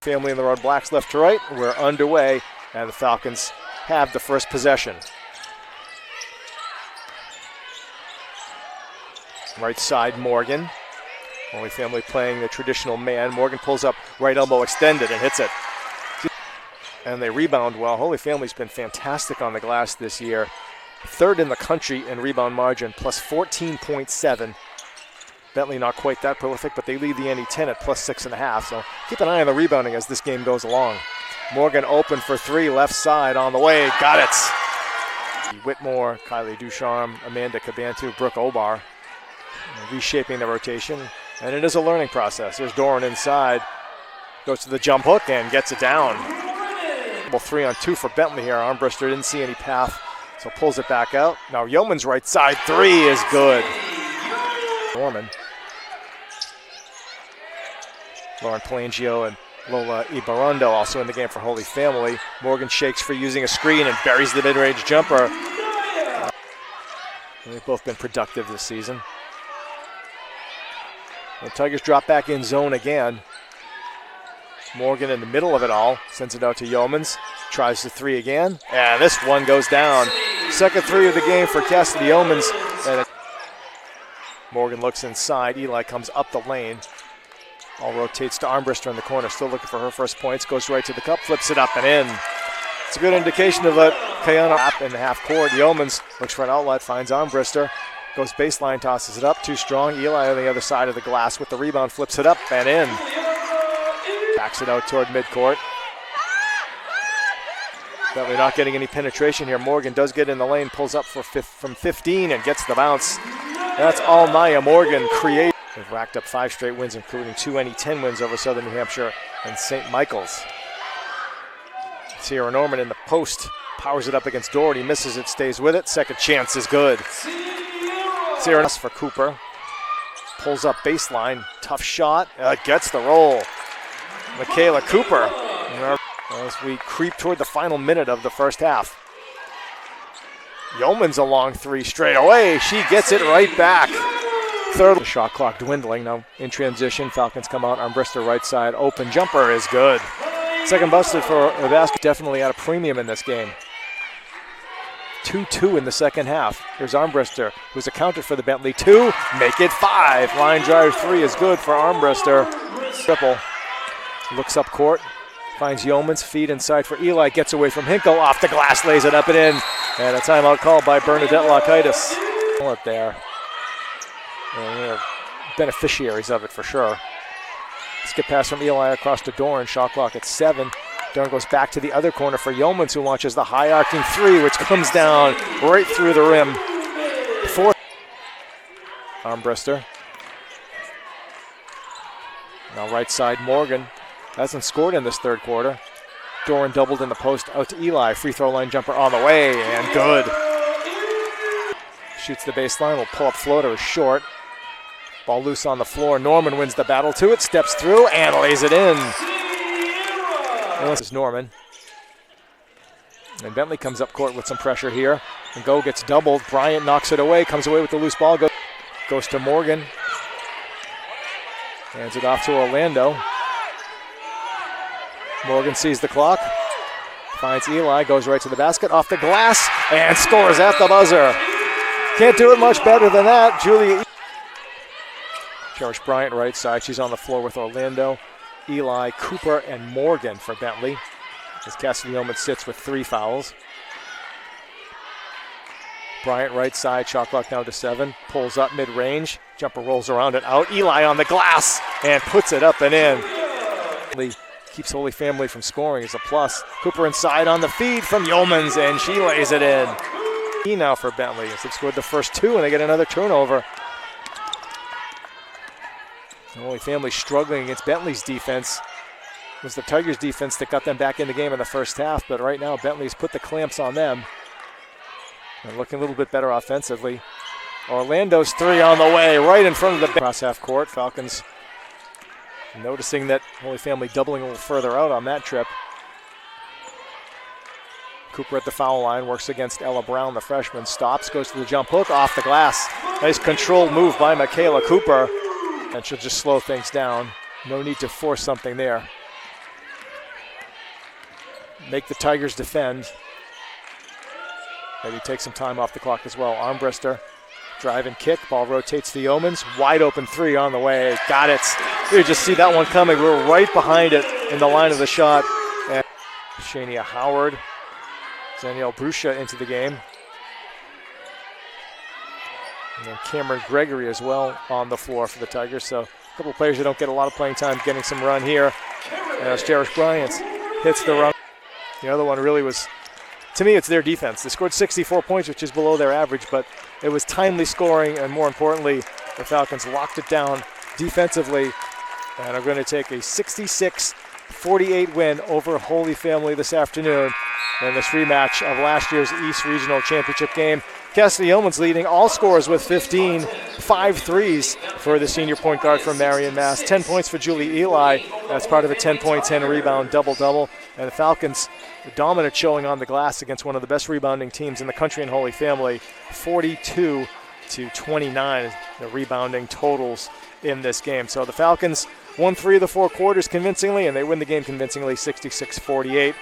Family in the road, blacks left to right. We're underway, and the Falcons have the first possession. Right side, Morgan. Holy Family playing the traditional man. Morgan pulls up, right elbow extended and hits it. And they rebound well. Holy Family's been fantastic on the glass this year. Third in the country in rebound margin, plus 14.7. Bentley not quite that prolific, but they lead the NE10 at plus 6.5. So keep an eye on the rebounding as this game goes along. Morgan open for three, left side on the way. Got it. Whitmore, Kylie Ducharme, Amanda Cabantu, Brooke Obar. Reshaping the rotation. And it is a learning process. There's Doran inside. Goes to the jump hook and gets it down. 3-on-2 for Bentley here. Armbruster didn't see any path, so pulls it back out. Now Yeomans right side three is good. Norman. Lauren Palangio and Lola Ibarondo also in the game for Holy Family. Morgan shakes for using a screen and buries the mid-range jumper. They've both been productive this season. The Tigers drop back in zone again. Morgan in the middle of it all, sends it out to Yeomans, tries the three again, and this one goes down. Second three of the game for Cassidy Yeomans. And Morgan looks inside, Elie comes up the lane. All rotates to Armbruster in the corner, still looking for her first points, goes right to the cup, flips it up and in. It's a good indication of a Kayana up in the half court. Yeomans looks for an outlet, finds Armbruster, goes baseline, tosses it up, too strong. Elie on the other side of the glass with the rebound, flips it up and in. Backs it out toward midcourt. Bentley not getting any penetration here. Morgan does get in the lane, pulls up for from 15 and gets the bounce. That's all Naya Morgan creates. They've racked up 5 straight wins, including 2 NE10 wins over Southern New Hampshire and St. Michael's. Sierra Norman in the post, powers it up against Doherty, misses it, stays with it. Second chance is good. Sierra for Cooper. Pulls up baseline, tough shot, gets the roll. Michaela Cooper as we creep toward the final minute of the first half. Yeomans a long three straight away. She gets it right back. Third, the shot clock dwindling. Now in transition, Falcons come out. Armbruster right side, open jumper is good. Second busted for the basket. Definitely at a premium in this game. 2-2 in the second half. Here's Armbruster, who's accounted for the Bentley. 2, make it 5. Line drive 3 is good for Armbruster. Triple. Looks up court, finds Yeomans, feed inside for Elie, gets away from Hinkle, off the glass, lays it up and in. And a timeout called by Bernadette Lockaitis. There. And they're beneficiaries of it for sure. Skip pass from Elie across to Doran, shot clock at 7. Doran goes back to the other corner for Yeomans, who launches the high arcing 3, which comes down right through the rim. 4. Armbruster. Now right side, Morgan. Hasn't scored in this third quarter. Doran doubled in the post out to Elie. Free throw line jumper on the way and good. Shoots the baseline, will pull up floater, is short. Ball loose on the floor. Norman wins the battle to it, steps through and lays it in. And this is Norman. And Bentley comes up court with some pressure here. And Go gets doubled. Bryant knocks it away, comes away with the loose ball. Goes to Morgan. Hands it off to Orlando. Morgan sees the clock, finds Elie, goes right to the basket, off the glass, and scores at the buzzer. Can't do it much better than that. Julia Elie. Cherish Bryant right side. She's on the floor with Orlando, Elie, Cooper, and Morgan for Bentley. As Cassidy Yeomans sits with 3 fouls. Bryant right side, shot clock down to 7. Pulls up mid-range. Jumper rolls around and out. Elie on the glass and puts it up and in. Keeps Holy Family from scoring is a plus. Cooper inside on the feed from Yeomans, and she lays it in. Now for Bentley, as they've scored the first 2, and they get another turnover. Holy Family struggling against Bentley's defense. It was the Tigers' defense that got them back in the game in the first half, but right now Bentley's put the clamps on them. They're looking a little bit better offensively. Orlando's 3 on the way, right in front of the cross half court. Falcons noticing that Holy Family doubling a little further out on that trip. Cooper at the foul line, works against Ella Brown, the freshman, stops, goes to the jump hook, off the glass. Nice controlled move by Michaela Cooper. And she'll just slow things down. No need to force something there. make the Tigers defend. Maybe take some time off the clock as well. Armbruster, drive and kick. Ball rotates to Yeomans. Wide open three on the way. Got it. You just see that one coming. We were right behind it in the line of the shot. And Shania Howard, Danielle Brusha into the game. And then Cameron Gregory as well on the floor for the Tigers. So a couple of players that don't get a lot of playing time getting some run here. As Jerish Bryant hits the run. The other one really was, to me, it's their defense. They scored 64 points, which is below their average, but it was timely scoring, and more importantly, the Falcons locked it down defensively and are going to take a 66-48 win over Holy Family this afternoon in this rematch of last year's East Regional Championship game. Cassidy Yeomans leading all scorers with 15, 5 threes for the senior point guard from Marion, Mass. 10 points for Julia Elie. That's part of a 10-point, 10-rebound double-double. And the Falcons, a dominant showing on the glass against one of the best rebounding teams in the country in Holy Family, 42-29, the rebounding totals in this game. So the Falcons won 3 of the 4 quarters convincingly, and they win the game convincingly, 66-48.